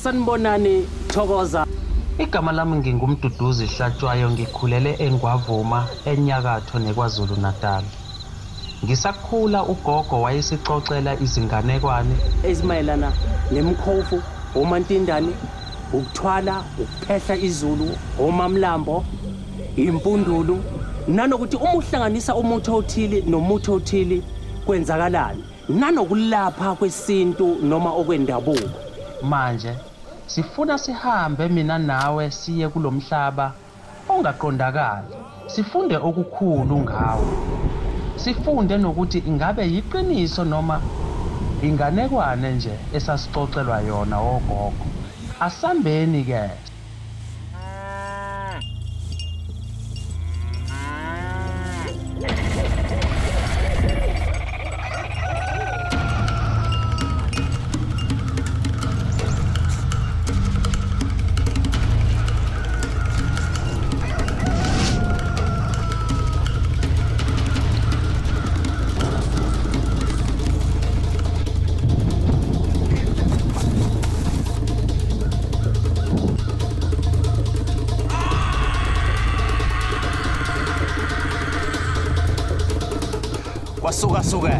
Sanibonani Thokoza. Igama lami ngingumduduzi Hlatshwayo ngikhulele eNgwavuma eNyakatho neKwaZulu Natal. Ngisakhula ugogo wayesixoxela izinganekwane ezimayelana nemkhofu, omantindane, ukuthwala, ukuphehla izulu, omamlambo, impundulu, nanokuthi uma uhlanganisa umuthi othile nomuthi othile kwenzakalani, nanokulapha kwesintu noma okwendabuko. Manje sifuna sihambe mina nawe siye kulomhlaba ongaqondakali. Sifunde okukhulu ngawo. Sifunde nokuthi ingabe yiqiniso noma inganekwane nje esasixoxelwa yona ogogo. Asambeni ke. Wasuka.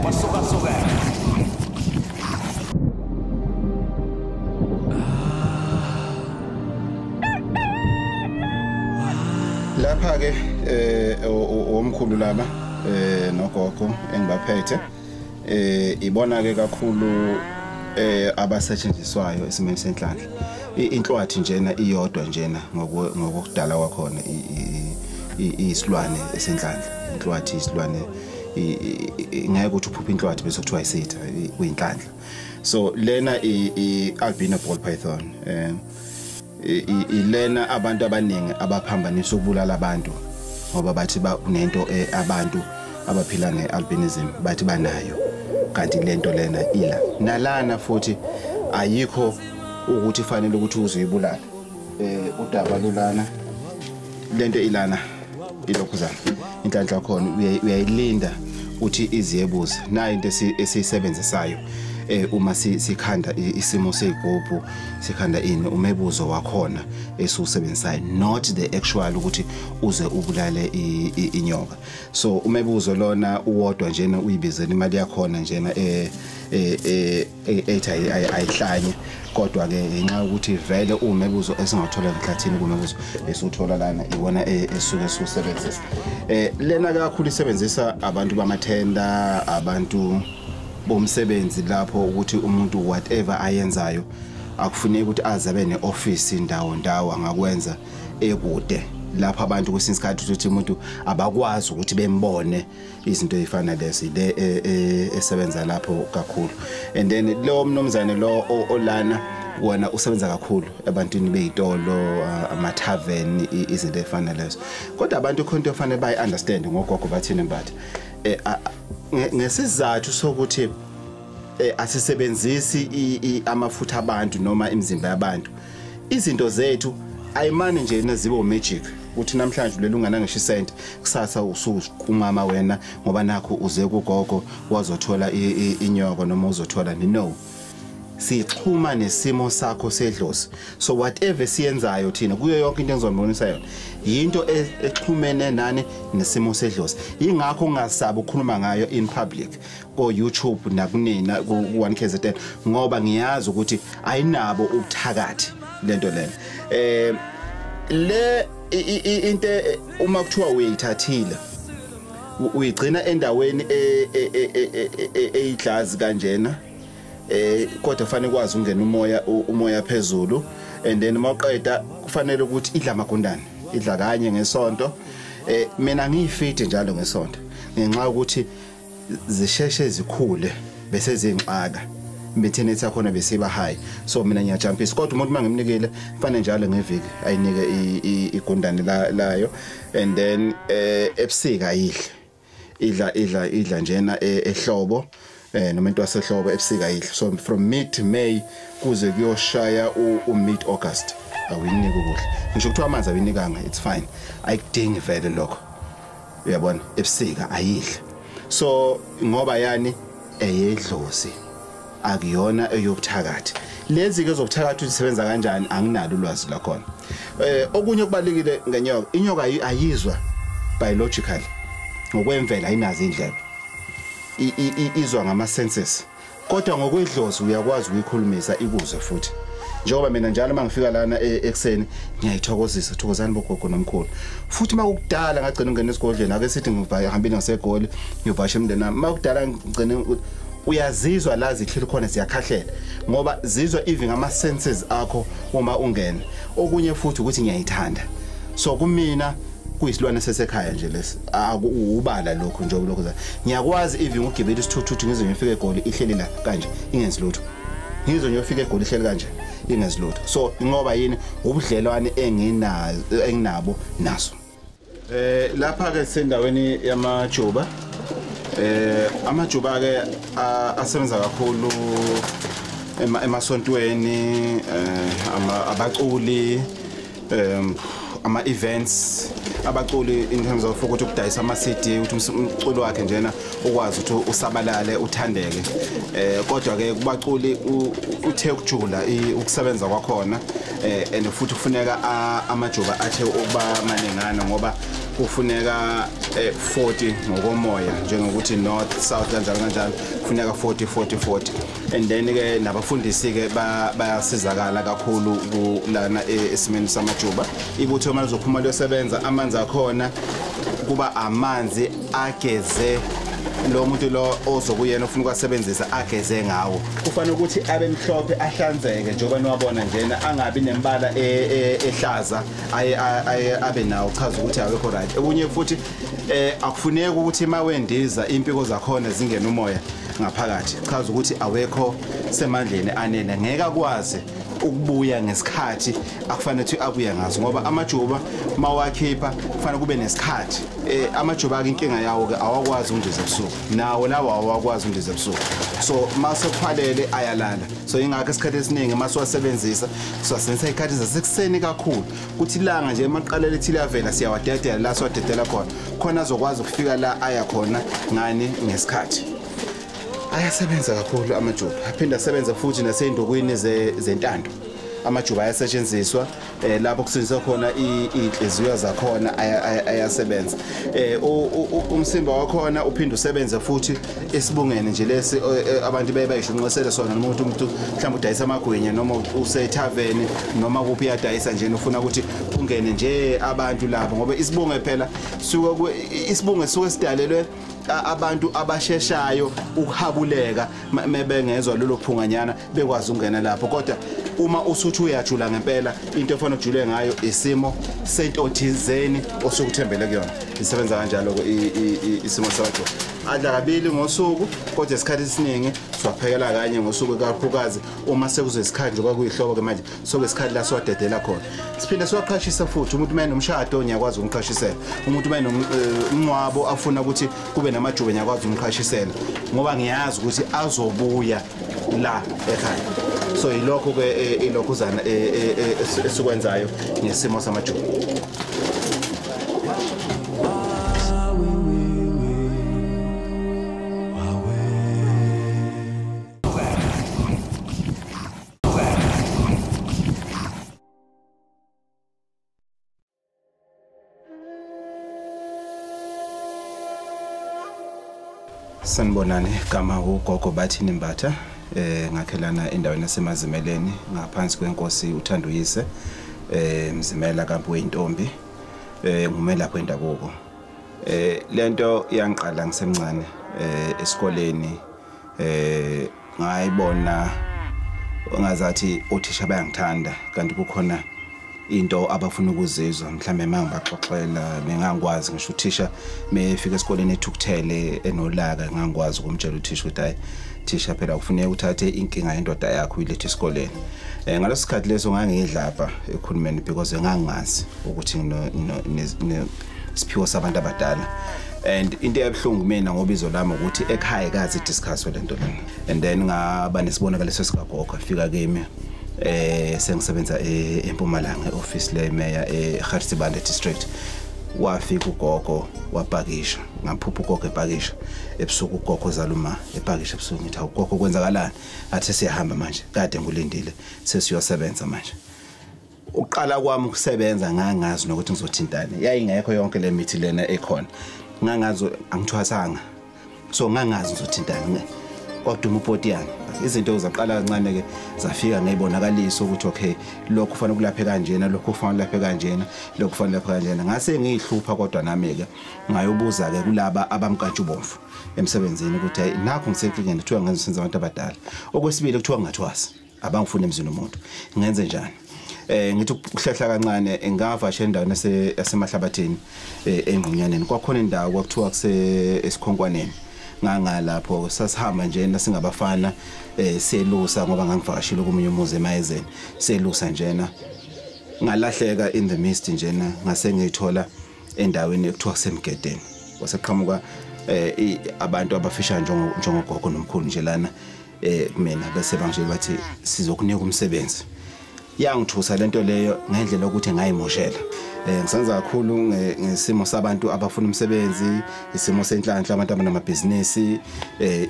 Lapha ke omkhulu laba nogogo engibaphethe ibona ke kakhulu abasetshenziswayo esimeni senhlanhla. Inhlwathi njena iyodwa njena ngokudala kwakhona isilwane esenhlanhla. Inhlwathi isilwane ngeke ukuthi uphuphe inhlwathi bese kuthiwa isitha kuyinhlanhla. So lena albino ball python ilena abantu abaningi abaphambanisa ukubulala abantu ngoba bathi kunento abantu abaphila nealbinism bathi banayo kanti lento lena ila nalana futhi ayikho ukuthi fanele ukuthi uzuyibulala udaba lulana lento ilana ilokhuzana inhlanhla khona uyayilinda uthi iziyebuza na into esisebenzisayo uma sikhanda isimo sezigubhu sikhanda umebuzo wakhona esiusebenzisayo not the actual ukuthi uze ubulale inyoka. So umebuzo lona uwodwa njena uyibizela imali yakhona njena ethi ayihlanye kodwa ke ngenxa ukuthi vele umebuzo esingathola enhlathini kumebuzo esuthola lana iwona esuke susebenzisa lena kakhulu isebenzisa abantu bamathenda abantu bomsebenzi lapho ukuthi umuntu whatever ayenzayo akufuneki ukuthi azabe neoffice ndawo angakwenza ekude lapha abantu kwesinye isikhathi ukuthi umuntu abakwazi ukuthi bembone izinto ezifana lezi le esebenza lapho kakhulu. And then lo mnomzane lo olana wona usebenza kakhulu ebantwini beyitolo ama-tavern izinto ezifana lezo kodwa abantu khonto kufanele bayi-understand ngogogo bathini mbatha ngesizathu sokuthi asisebenzisi amafutha abantu noma imizimba yabantu izinto zethu ayimani nje nezibo magic uthi namhlanje lelo unganangisho isent kusasa usuqumama wena ngoba nakho uze kugogo wazothola inyoko noma uzothola no sixhuma nesimo sakho sedlozi. So whatever siyenzayo thina kuyo yonke into engizobonisa yona yinto exhumene nani nesimo sedlozi. Ingakho ungasabi ukukhuluma ngayo in public ko YouTube nakunina ku 1KZN ngoba ngiyazi ukuthi ayinabo ubuthakathi lento lena. Le into uma kuthiwa uyithathile uyigcina endaweni eyidlazi kanjena kodwa fanele kwazi ungena umoya phezulu and then mawuqeda kufanele ukuthi idla amagundane idla kanye ngesonto mina ngiyifeed njalo ngesonto ngenxa ukuthi zisheshe zikhule bese zingxaka maintenance yakhona besiba high so mina ngiyajumpisa kodwa umuntu mangimnikile fanele njalo ngeviki ayinike igundane layo and then ebusika idla njena ehlobo noma into wasehlobo ebusika idla so from mid to May kuze kuyoshaya mid August awuyinike ukudla ngisho kuthiwa amanzi awinikanga it's fine ayikudingi vele lokho uyabona ebusika ayidla so ngoba yani eyedlozi akuyona eyobuthakathi lezi ke zobuthakathi usebenza kanjani anginalo ulwazi lakhona okunye kubalekile ngenyoka inyoka ayizwa biological ngokwemvela ayinazo indlebe izwa ngama senses kodwa ngokwedlozi uyakwazi ukuyikhulumisa ikuzwe futhi njengoba mina njalo mangifika lana ekseni ngiyayithokozisa thokozani bogogo nomkhulu futhi makukudala ngagcina ungena esigodleni ake sithi ngihambile ngasegoli ngiyovasha umndeni nami makukudala ngigcina uyazizwa la zihleli khona ziyakhahlela ngoba zizwa even ngama senses akho uma ungena okunye futhi ukuthi ngiyayithanda so kumina kuyisilwane sesekhaya nje lesi ubala lokho nje lokho ngiyakwazi even ukugibela isithuthuthi ngize ngifike egoli ihleli la kanje ingenzi lutho ngizo ngiyofika egoli ihleli kanje ingenzi lutho so ngoba yini ubudlelwane enginabo naso lapha ke sendaweni yamajuba amajuba ke asebenza kakhulu emasontweni abaculi ama events abaculi in terms of ukuthi ukudayisa ama CD ukuthi umculo wakhe njena ukwazi ukuthi usabalale uthandeke kodwa ke kubaculi uthe ukujula ukusebenza kwakhona and futhi kufuneka amajuba athe ukuba manengana ngoba kufuneka 40 ngokomoya njengokuthi north south kanjalo kufuneka 40 and then ke nabafundisi ke bayasizakala kakhulu kulana esimeni samajuba ibutho malizophuma losebenza amanzi akhona kuba amanzi ageze lo muntu lo ozokuyena ufuna ukusebenzisa ageze ngawo kufanele ukuthi abe mhlophe ahlanzeke njengoba niwabona njena angabi nembala ehlaza abe nawo chaza ukuthi akekho right okunye futhi akufuneki ukuthi mawendiza impiko zakhona zingena umoya ngaphakathi chaza ukuthi awekho semandleni anene ngeke akwazi ukubuya ngesikhathi akufanele ukuthi abuye ngazo ngoba amajuba mawakhipha kufanele kube nesikhathi amajuba ke inkinga yawo ke awakwazi undiza ebusuku nawo lawo awakwazi undiza ebusuku so masephalele ayalala so ingakho isikhathi esiningi masiwasebenzisa siwasebenzisa ikhathi zasekuseni kakhulu kuthi ilanga nje emaqalele ethile yavela siyawadedela la siwadedela khona azokwazi ukufika la aya khona ngani ngesikhathi ayasebenza kakhulu amajuba aphinda asebenza futhi naseyindokwini zentando amajuba ayasetshenziswa lapho kusetshenziswa khona inhliziyo zakhona ayasebenza umsimba wakhona uphinda usebenze futhi esibungene nje lesi abantu bayishunqisele sona umuntu mhlawumbe udayisa amagwinya noma usethaveni noma kuphi yadayisa nje ufuna ukuthi ungene nje abantu lapho ngoba isibunge phela suka isibunge suke sidalelwe abantu abasheshayo ukuhabuleka mebengezwe lolo phunganyana bekwazi ungena lapho kodwa uma usuthi uyajula ngempela into efana ujule ngayo isimo sentothizeni osukuthembele kuyona isebenza kanjalo isimo sakho adla kabili ngosuku kodwa isikhathi esiningi siwaphekela kanye ngosuku kakhulukazi uma sekuze isikhathi njengoba kuyihlobo ke manje soke isikhathi la siwadedela khona siphinde siwaqhashisa futhi umuntu manje nomshado ngiyakwazi umqhashisela umuntu manje nomncwabo afuna ukuthi kube namajuba ngiyakwazi umqhashisela ngoba ngiyazi ukuthi azobuya la ekhaya so ilokho ke ilokhuzana esikwenzayo ngesimo samajuba Sanibonani gama ugogo bathini Mbatha ngakhelana endaweni yasemazimeleni ngaphansi kwenkosi uThanduyise Mzimela kaMpu wentombi ngumelaphi wendabuko lento yangiqala ngisemncane esikoleni ngayibona ngazathi othisha bayangithanda kanti kukhona into abafuna ukuzizwa mhlambe mangibaxoxela bengangikwazi ngisho uthisha mefika esikoleni ethukuthele enolaka ngangikwazi ukumtshela uthisha ukuthi hayi thisha phela kufuneka uthathe inkinga yendoda yakho uyilethe esikoleni ngaleso sikhathi leso ngangidlapha ekhulumeni because ngangingazi ukuthi siphiwo sabantu abadala and into ebhlungu mina ngoba izolama ukuthi ekhaya kazi discuss lento lena and then ngaba nesibonakaliso sikagogo afika kimi sengisebenza eMpumalanga office le mayor eGartsibande district wafika ugogo wapakisha ngaphupha ugogo epakisha ebusuku ugogo zaluma epakisha ebusuku ngithi ugogo kwenzakalani athi siyahamba manje kade ngulindile sesiyosebenza manje uqala kwami ukusebenza ngangazi nokuthi ngizothintana yayingekho yonke le mithi lena ekhona ngangazi angithwasanga so ngangazi ngizothintana kodwa umupoti yani izinto uzaqala kancane ke zafika ngiyibonakaliso ukuthi okay lokho kufanele kulaphe kanjena lokho kufanele laphe kanjena lokho kufanele laphe kanjena ngase ngiyihlupha kodwa nami ke ngayobuza ke kulaba abamkantshubomvu emsebenzini ukuthi hey nakho ngisenkingeni kuthiwa ngenza senza abantu abadala okwesibili kuthiwa ngingathwasi abangifuna emzini umuntu ngenze njani ngithi ukuhlahla kancane ngavasha endaweni yasemahlabathini engqunyaneni kwakhona indawo kwakuthiwa esikhonkwaneni ngangalapho sasihamba nje nasingabafana selusa ngoba ngangivakashile komunye umuzi emayezeni selusa njena ngalahleka in the mist njena ngase ngiyithola endaweni ekuthiwa kusemgedeni waseqhamuka abantu abafisha njengogogo nomkhulu nje lana mina bese bangitshela bathi sizokunika umsebenzi yangithusa lento leyo ngendlela ukuthi ngayimoshela ngisenza kakhulu ngesimo sabantu abafuna umsebenzi isimo senhlanhla abantu abanamabhizinisi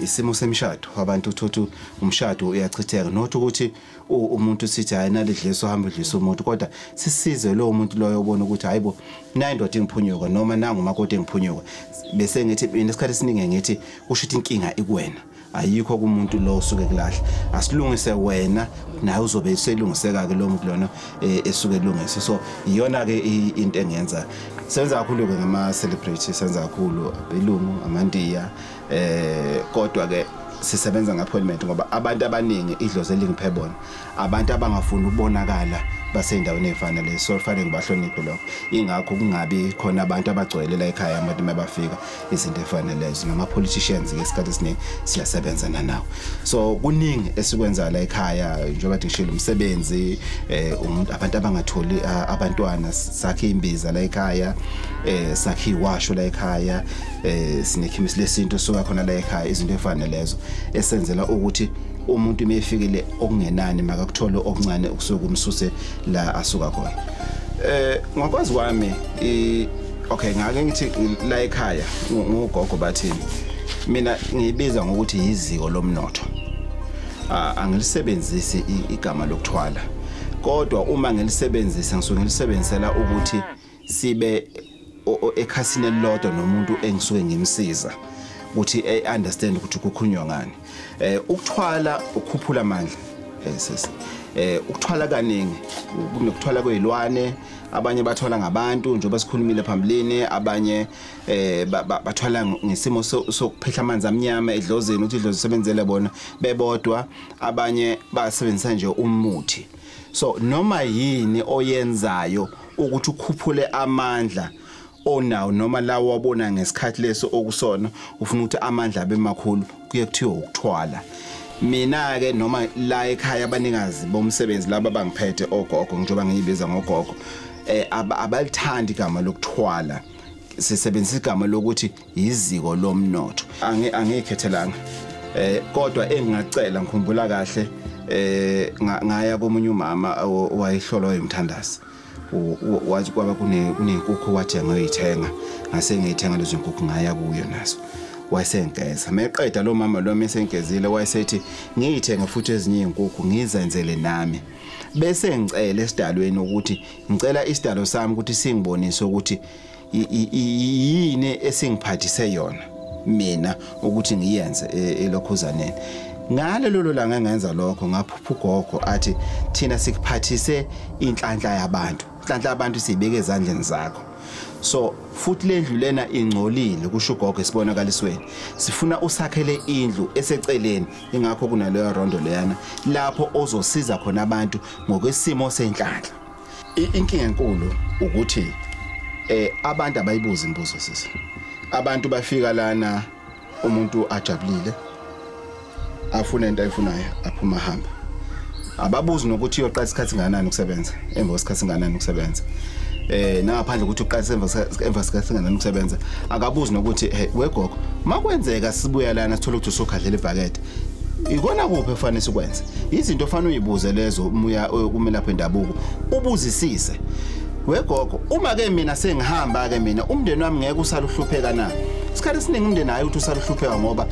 isimo semishado abantu uthothu umshado uyachitheka not ukuthi umuntu sithi hayi nalidliso hamba idliso umuntu kodwa sisize lo muntu loyo ubona ukuthi hayibo nayi indoda engiphunyuka noma nangu umakoti engiphunyuka bese ngithi mina isikhathi esiningi ngithi kusho ukuthi inkinga ikuwena ayikho kumuntu lo usuke kulahla asilungise wena naye uzobe selungiseka ke lo muntu lona esuke elungise so iyona ke into engenza senza kakhulu ke ngama celebrity senza kakhulu abelungu amandiya kodwa ke sisebenza ngappointment ngoba abantu abaningi idlozi elingiphe bona abantu abangafuni ukubonakala basendaweni efanele so fanele ngibahloniphe lokho ingakho kungabi khona abantu abagcwele la ekhaya abantu mabafika izinto efanelezo nama politicians ngesikhathi esiningi siyasebenzana nawo so kuningi esikwenza la ekhaya njengoba ngishilo umsebenzi abantu abangatholi abantwana sakhe imbiza la ekhaya sakhe iwasho la ekhaya sinekhimisi lesinto soka khona la ekhaya izinto efanelezo esenzela ukuthi umuntu mefikile okungenani makakuthola okuncane ukusuka umsuse la asuka khona ngakwazi kwami okay ngake ngithi la ekhaya ngugogo bathini mina ngiyibiza ngokuthi yiziko lomnotho angilisebenzisi igama lokuthwala kodwa uma ngilisebenzisa ngisuke ngilisebenzisela ukuthi sibe ekhasini elilodwa nomuntu engisuke ngimsiza ukuthi understand ukuthi kukhulunywa ngani ukuthwala ukukhuphula amandla ukuthwala kaningi kunokuthwala kwezilwane abanye bathwala ngabantu njengoba sikhulumile phambilini abanye bathwala ngesimo sokuphehla amanzi amnyama edlozeni ukuthi idlozi sebenzele bona bebodwa abanye basebenzisa nje umuthi so noma yini oyenzayo ukuthi ukhuphule amandla onawo noma lawo wabona ngesikhathi leso okusona ufuna ukuthi amandla abe makhulu kuye kuthiwa ukuthwala mina ke noma la ekhaya abanikazi bomsebenzi laba bangiphethe ogogo njengoba ngiyibiza ngogogo abalithandi igama lokuthwala sisebenzisa igama lokuthi iziko lomnotho angikhethelanga kodwa engingacela ngikhumbula kahle ngaya komunye umama wayihlolwa umthandazi wathi kwaba kunenkukhu wathi ngiyithenga ngase ngiyithenga lezo nkukhu ngaya kuyo naso wayesengeza meqeda lo mama lo mesengezile wayesethi ngiyithenge futhi ezinye inkukhu ngizenzele nami bese ngicela esidalweni ukuthi ngicela isidalo sami ukuthi singibonise ukuthi yini esingiphathise yona mina ukuthi ngiyenze elokhuzaneni ngalelo langa ngenza lokho ngaphupha ugogo athi thina sikuphathise inhlanhla yabantu inhlanhla yabantu sibeke ezandleni zakho so futhi lendlu lena ingcolile kusho ugogo esibonakalisweni sifuna usakhele indlu eseceleni ingakho kunaleyo rondo leyana lapho ozosiza khona abantu ngokwesimo senhlanhla inkinga enkulu ukuthi abantu abayibuza imbuzo sisi abantu bafika lana umuntu ajabulile afuna into ayifunayo aphuma hamba ababuzi nokuthi uyoqala isikhathi singanani ukusebenza emva kwesikhathi singanani ukusebenza nangaphandle ukuthi uqalise emva kwesikhathi singanani ukusebenza akabuzi nokuthi wegogo makwenzeka sibuya lana sithola ukuthi usokhadlela ibhakede ikona kuphi efanele sikwenze izinto ofanele uyibuze lezo umuya kumelapha endabuko ubuzisise wegogo uma ke mina sengihamba ke mina umndeni wami ngeke usaluhlupheka na isikhathi esiningi umndeni hayi uthi usaluhlupheka ngoba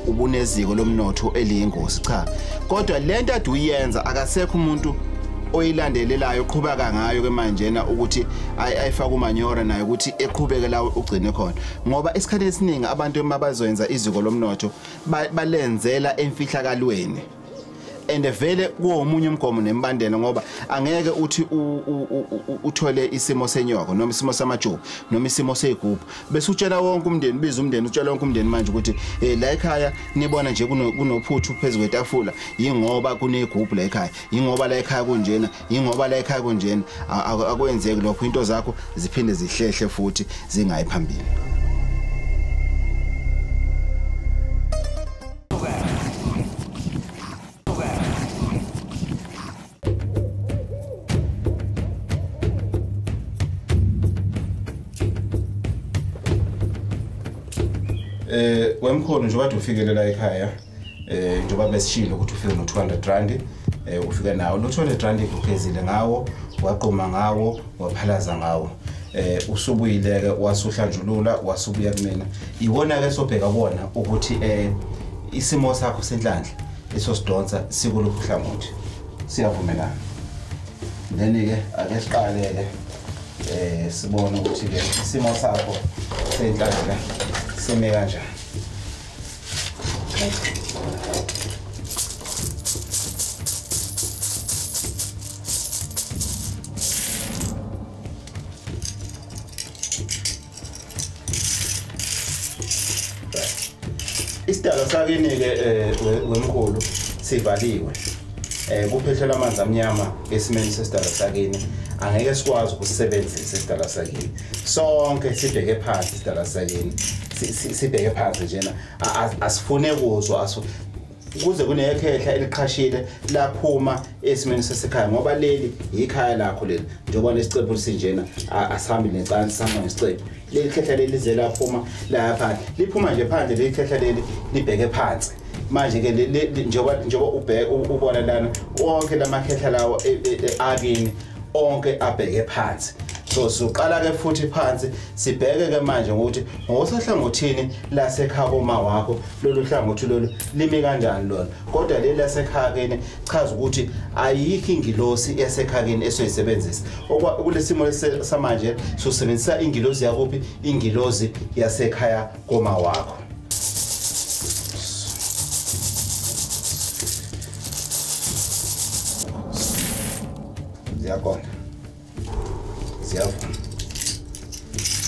ubuneziko lomnotho eliyingozi cha kodwa lento ade uyenza akasekho umuntu oyilandelelayo uqhubeka ngayo ke manje na ukuthi ayifaka umanyora nayo ukuthi eqhubeke la ugcine khona ngoba isikhathi esiningi abantu emabazoyenza iziko lomnotho balenzela emfihlakalweni and vele kuwomunye umgomo nembandela ngoba angeke uthi uthole isimo senyoko noma isimo samajuba noma isimo seyigubhu bese utshela wonke umndeni biza umndeni utshela wonke umndeni manje ukuthi la ekhaya nibona nje kunophuthu phezulu kwetafula yingoba kunegubhu la ekhaya yingoba la ekhaya kunjena yingoba la ekhaya kunjena akwenzeki lokho into zakho ziphinde zihlehle futhi zingayi phambili. Wemkhona nje wathi ufikele la ekhaya njengoba besishilo ukuthi ufike no 200 rand ufike nawo lo 200 rand kuphezile ngawo waqoma ngawo waphalaza ngawo usubuyile ke wasuhlanjulula wasubuya kumina iwona ke sobheka bona ukuthi isimo sakho senhlanhla esosidonsa sikuluphi hlangothi siyavumelana then ke ake siqale ke sibone ukuthi ke isimo sakho senhlanhla sime kanjani. Isidalo sakini ke wemkhulu sivaliwe kuphehlelwa amanzi amnyama esimeni sesidalo sakini angeke sikwazi ukusebenzisa isidalo sakini sonke sibheke phansi isidalo sakini sibheke phansi njena asifune kuzwa kuze kunekhehla eliqhashile laphuma esimeni sesekhaya ngoba leli ikhaya lakho leli njengoba nesicebo sinjena asihambi necansi sihamba nesicebo leli khehla leli lize laphuma lapha liphuma nje phandle leli khehla leli libheke phansi manje ke njengoba ubheka ubona lana wonke lamakhehla lawo akini onke abheke phansi so siqala ke futhi phansi sibheke ke manje ukuthi ngosahlangothini lasekhaya koma wakho lolu hlangothi lolu limi kanjani lona kodwa leli lasekhaya chaza ukuthi ayikho ingilosi yasekhaya esoyisebenzisa kulesimo samanje sosebenzisa ingilosi yakuphi ingilosi yasekhaya koma wakho. Ziyaqonda ziyavuma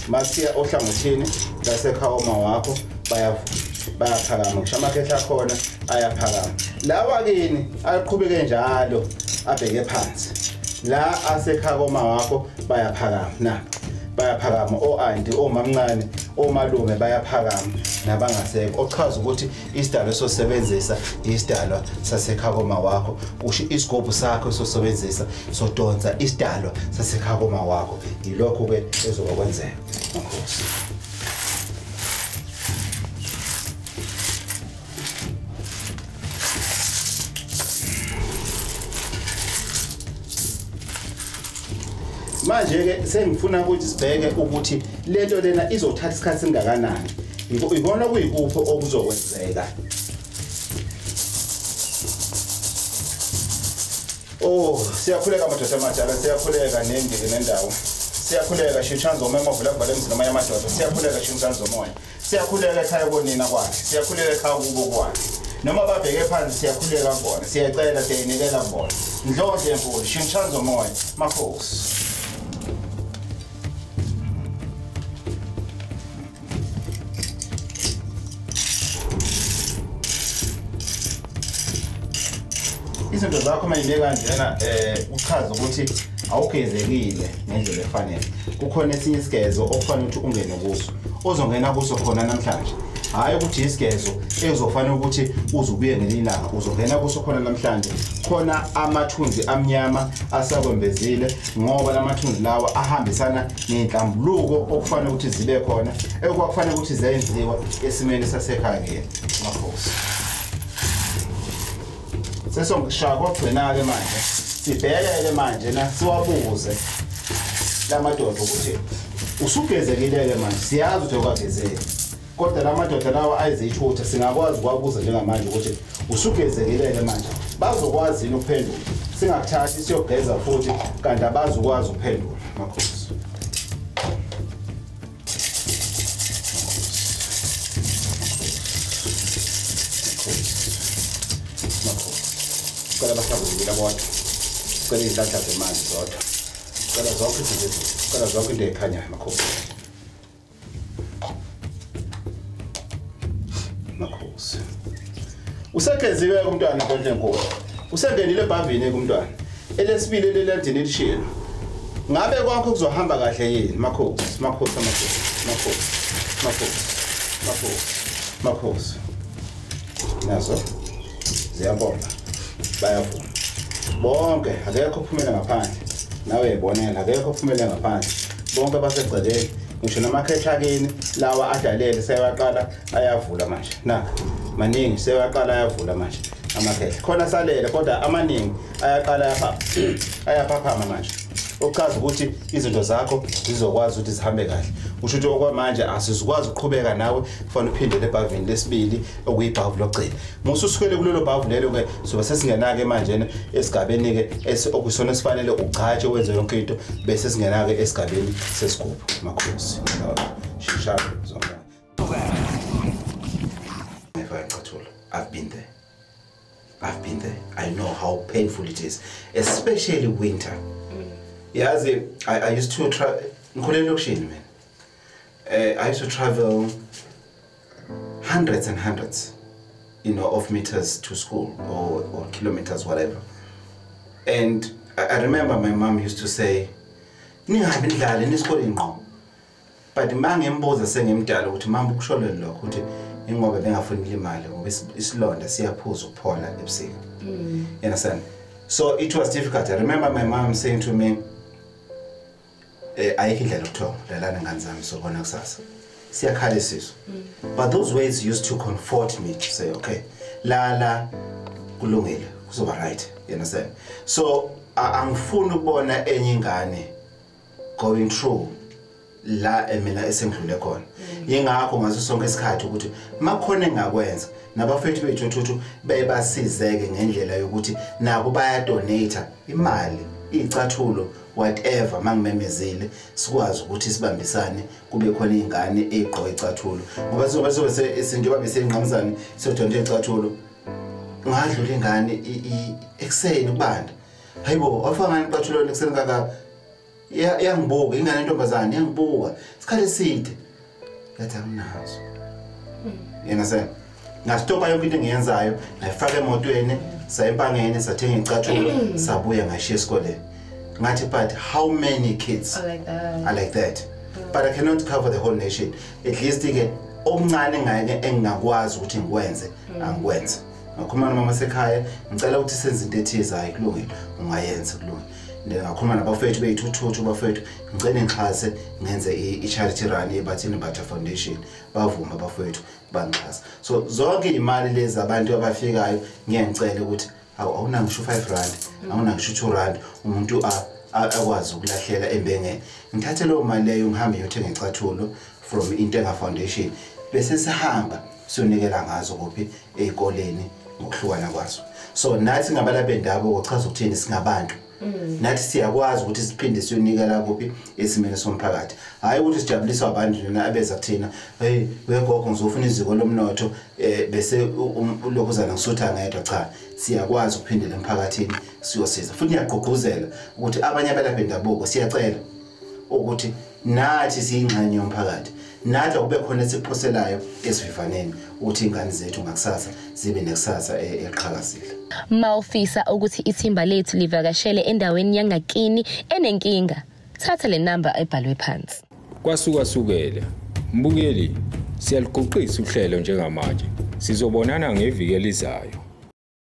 masiya ohlangothini lasekhaya wakho bayaphakama kusho amakhehla khona ayaphakama lawa kini aqhubeke njalo abheke phansi la asekhaya wakho bayaphakama na bayaphakama o-anti omamncane omalume bayaphakama nabangasekho ochaza ukuthi isidalo sosebenzisa isidalo sasekhaya wakho usho isigobhu sakho sosebenzisa sodonsa isidalo sasekhaya wakho yilokho ke ezokwenzeka. Nkosi. Manje ke sengifuna ukuthi sibheke ukuthi lento lena izothatha isikhathi singakanani ibona kuyikuphi okuzokwenzeka. Siyakhuleka madoda amadala siyakhuleka nendike nendawo siyakhuleka Shintshanzo moya mavula kuvala emzini amanye amadoda siyakhuleka Shintshanzo moya siyakhuleka ekhaya konina kwakhe siyakhuleka ekhaya kubo kwakhe noma babheke phansi siyakhuleka kubona siyacela siyayinikela kubona ndlondle enkulu Shintshanzo moya makhosi. Izinto zakho mayime kanjena uchaza ukuthi awugezekile ngendlela efanele kukhona esinye isigezo okufanele ukuthi ungene kuso ozongena kuso khona namhlanje hayi ukuthi isigezo ezofanele ukuthi uzubuye ngelilanga uzongena kuso khona namhlanje khona amathunzi amnyama asakwembezile ngoba lamathunzi lawa ahambisana nenhlambuluko okufanele ukuthi zibe khona ekwakufanele ukuthi zenziwa esimeni sasekhaya makhosi. Sesongishaya kogcina ke manje sibhekele manje na siwabuze la madoda ukuthi usugezekile-ke manje siyazi ukuthi okwagezeke kodwa la madoda lawa ayizithutha singakwazi ukwabuza njengamanje ukuthi usugezekile-ke manje bazokwazi yini ukuphendula singakuthathi siyogeza futhi kanti abazukwazi ukuphendula makhosi Kala bahlabulila kodwa kala izandla zemanzi zodwa kala zonke izinto kala zonke into ekhanyayo makhosi usegeziwe umntwana konke enkulu usengenile ebhavini kumntwana elesibili lelandini elishilo ngabe konke kuzohamba kahle yini makhosi nazo ziyabona bayavuma bonke akekho ophumela ngaphandle nawe yibonela akekho ophumela ngaphandle bonke basegcekeni ngisho namakhethakeni lawa adalele seyaqala ayavula manje naka maningi seyaqala ayavula manje amakhetha khona salele kodwa amaningi ayaqala ayaphaphama manje okuchaza ukuthi izinto zakho zizokwazi ukuthi zihambe kahle usho ukuthi okwamanje asizukwazi ukuqhubeka nawe kufanele uphindele ebhavini lesibili okuyibhavu lokugcina mususukele kulelo bhavu lelo ke soba sesingenake manje esigabeni ke okusona sifanele ugcatshe wenze yonke into bese singenake esigabeni sesigubhu makhosi shishalo zonke I've been there. I know how painful it is, especially winter. Yes, I used to travel. I used to travel hundreds and hundreds, of meters to school or kilometers, whatever. And I remember my mom used to say, but the man emboza sengemdala ukuthi mama ukusholela lokho ukuthi ingoba bengafuni imali ngoba isilonda siyaphuza ukuphola ebusika. You understand? So it was difficult. I remember my mom saying to me, ayikho indlela yokuthola lalana ngane zami sobona kusasa. Siyakhala isizo. But those words used to comfort me to say, okay, lala kulungile, kuzoba right. You understand? So angifuni ukubona enye ingane going through la mina esengidlule khona yingakho ngaso sonke isikhathi ukuthi makhona engakwenza nabafethu bethu thuthu bebasizeke ngendlela yokuthi nabo bayadonate imali icathulo whatever mangimemezile sikwazi ukuthi sibambisane kube khona ingane eqoqa icathulo ngoba sobe isinto babesengqamzane siyodonate icathulo ngadlula ingane ekseni kubanda hayibo wafaka ngani icathulo ekseni kaka yangibuka ingane intombazane yangibuka isikhathi eside yathi anginazo yena se ngastopa yonke into engiyenzayo ngayifaka emotweni sayempangeni sathenga icathulo sabuya ngashiya esikoleni ngathi but how many kids are like that but I cannot cover the whole nation at least ke omncane ngeke engakwazi ukuthi ngikwenze angikwenze ngakhuluma nomama sekhaya ngicela ukuthi senze into ethize hayi kulungile ungayenza kulungile ngakhuluma nabafethu beyithuthuthu bafethu ngicela ngixhase ngenze i-charity run yeBathini Batha Foundation bavuma abafethu bangixhasa so zonke imali lezi abantu abafikayo ngiyangicela ukuthi awunangisho 5 rand awunangisho 2 rand umuntu akwazi ukulahlela embengeni ngithathe lo mali leyo ngihambe ngiyothenga icathulo from Intenga Foundation bese sihamba siyonikela ngazo kuphi ezikoleni ngokuhlukana kwazo so nathi ngabalapha endaba ochaza ukuthini singabantu nathi siyakwazi ukuthi siphinde siyonikela kuphi esimene somphakathi hayi ukuthi sijabulisa abantu nina abeza kuthina hey wegogo ngizofuna iziko lomnotho bese lokuzana ngisutha ngedwa cha siyakwazi ukuphindela emphakathini siyosiza futhi ngiyagqugquzela ukuthi abanye abalapha endabuko siyacela ukuthi nathi siyingxenye yomphakathi nathi kube khona esiphoselayo esivivaneni ukuthi ingane zethu ngakusasa zibe nekusasa eqhakazile Mawufisa ukuthi ithimba lethu livakashele endaweni yangakini enenkinga thatha le number ebhalwe phansi Kwasukela mbukeli siyaliqoqisa uhlelo njengamanje sizobonana ngeviki elizayo